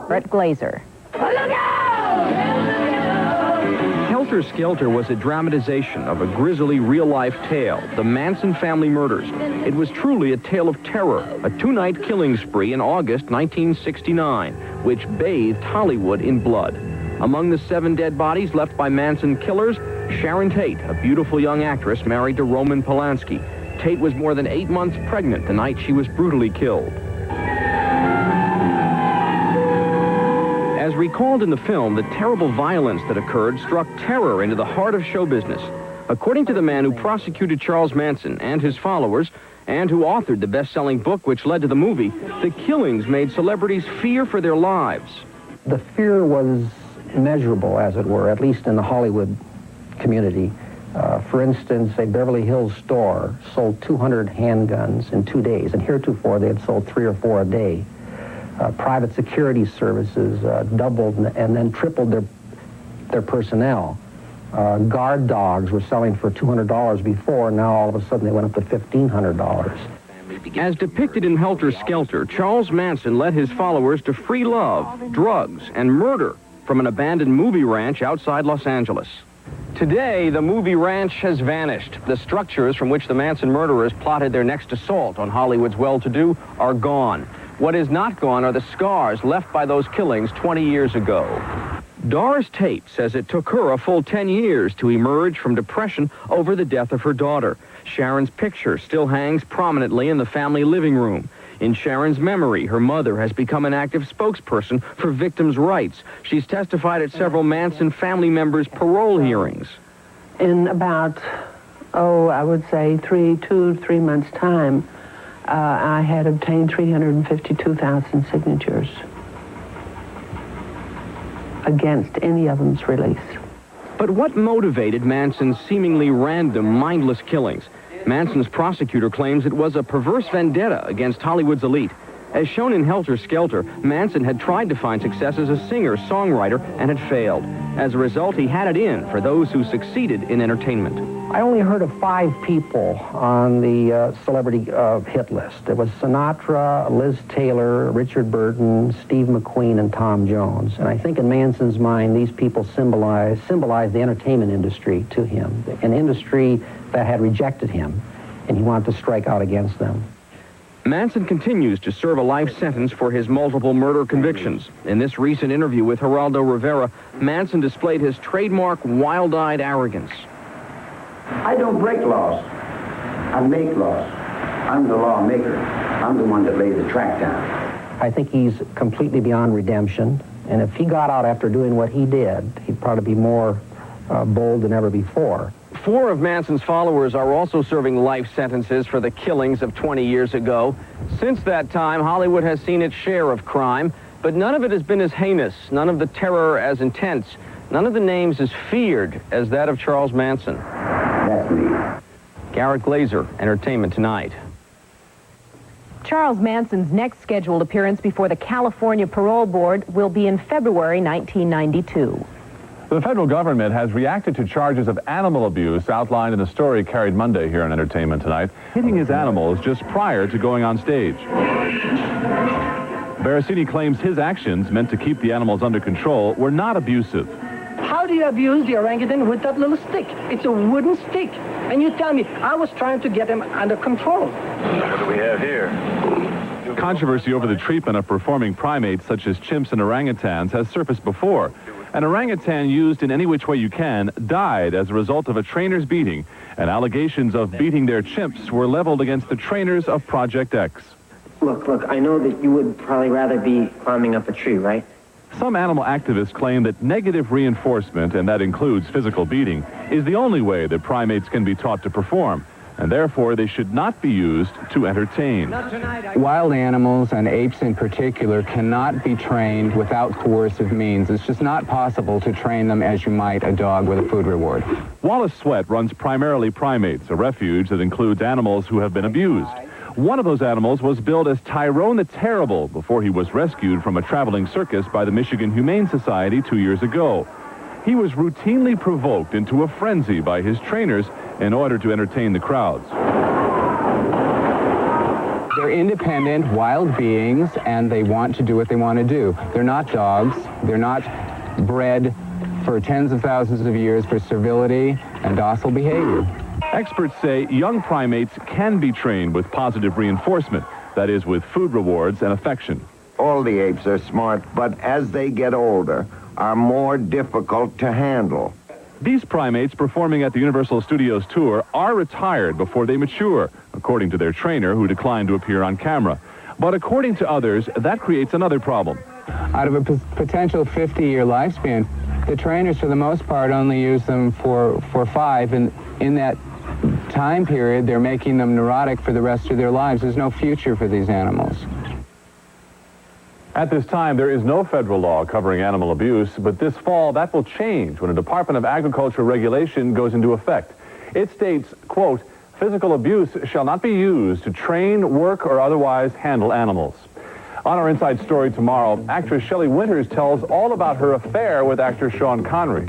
Brett Glazer. Helter Skelter was a dramatization of a grisly real-life tale, the Manson family murders. It was truly a tale of terror, a two-night killing spree in August 1969, which bathed Hollywood in blood. Among the 7 dead bodies left by Manson killers, Sharon Tate, a beautiful young actress married to Roman Polanski. Tate was more than 8 months pregnant the night she was brutally killed. As recalled in the film, the terrible violence that occurred struck terror into the heart of show business. According to the man who prosecuted Charles Manson and his followers, and who authored the best-selling book which led to the movie, the killings made celebrities fear for their lives. The fear was measurable, as it were, at least in the Hollywood community. For instance, a Beverly Hills store sold 200 handguns in 2 days, and heretofore they had sold 3 or 4 a day. Private security services doubled and then tripled their personnel. Guard dogs were selling for $200 before, now all of a sudden they went up to $1,500. As depicted in Helter Skelter, Charles Manson led his followers to free love, drugs, and murder from an abandoned movie ranch outside Los Angeles. Today, the movie ranch has vanished. The structures from which the Manson murderers plotted their next assault on Hollywood's well-to-do are gone. What is not gone are the scars left by those killings 20 years ago. Doris Tate says it took her a full 10 years to emerge from depression over the death of her daughter. Sharon's picture still hangs prominently in the family living room. In Sharon's memory, her mother has become an active spokesperson for victims' rights. She's testified at several Manson family members' parole hearings. In about, I would say 2 to 3 months' time, I had obtained 352,000 signatures against any of them's release. But what motivated Manson's seemingly random, mindless killings? Manson's prosecutor claims it was a perverse vendetta against Hollywood's elite. As shown in Helter Skelter, Manson had tried to find success as a singer-songwriter and had failed. As a result, he had it in for those who succeeded in entertainment. I only heard of 5 people on the celebrity hit list. There was Sinatra, Liz Taylor, Richard Burton, Steve McQueen, and Tom Jones. And I think in Manson's mind, these people symbolize the entertainment industry to him, an industry that had rejected him, and he wanted to strike out against them. Manson continues to serve a life sentence for his multiple murder convictions. In this recent interview with Geraldo Rivera, Manson displayed his trademark wild-eyed arrogance. I don't break laws. I make laws. I'm the lawmaker. I'm the one that laid the track down. I think he's completely beyond redemption, and if he got out after doing what he did, he'd probably be more bold than ever before. 4 of Manson's followers are also serving life sentences for the killings of 20 years ago. Since that time, Hollywood has seen its share of crime, but none of it has been as heinous, none of the terror as intense, none of the names as feared as that of Charles Manson. That's me. Garrett Glazer, Entertainment Tonight. Charles Manson's next scheduled appearance before the California Parole Board will be in February 1992. The federal government has reacted to charges of animal abuse outlined in a story carried Monday here on Entertainment Tonight, hitting his animals just prior to going on stage. Barasini claims his actions, meant to keep the animals under control, were not abusive. How do you abuse the orangutan with that little stick? It's a wooden stick. And you tell me, I was trying to get him under control. What do we have here? Controversy over the treatment of performing primates such as chimps and orangutans has surfaced before. An orangutan used in Any Which Way You Can died as a result of a trainer's beating, and allegations of beating their chimps were leveled against the trainers of Project X. Look, I know that you would probably rather be climbing up a tree, right? Some animal activists claim that negative reinforcement, and that includes physical beating, is the only way that primates can be taught to perform, and therefore they should not be used to entertain. Wild animals, and apes in particular, cannot be trained without coercive means. It's just not possible to train them as you might a dog with a food reward. Wallace Sweat runs primarily primates, a refuge that includes animals who have been abused. One of those animals was billed as Tyrone the Terrible before he was rescued from a traveling circus by the Michigan Humane Society 2 years ago. He was routinely provoked into a frenzy by his trainers in order to entertain the crowds. They're independent, wild beings, and they want to do what they want to do. They're not dogs. They're not bred for tens of thousands of years for servility and docile behavior. Experts say young primates can be trained with positive reinforcement, that is, with food rewards and affection. All the apes are smart, but as they get older, are more difficult to handle. These primates performing at the Universal Studios tour are retired before they mature, according to their trainer, who declined to appear on camera. But according to others, that creates another problem. Out of a potential 50-year lifespan, the trainers, for the most part, only use them for 5, and in that time period, they're making them neurotic for the rest of their lives. There's no future for these animals. At this time, there is no federal law covering animal abuse, but this fall, that will change when a Department of Agriculture regulation goes into effect. It states, quote, physical abuse shall not be used to train, work, or otherwise handle animals. On our Inside Story tomorrow, actress Shelley Winters tells all about her affair with actor Sean Connery.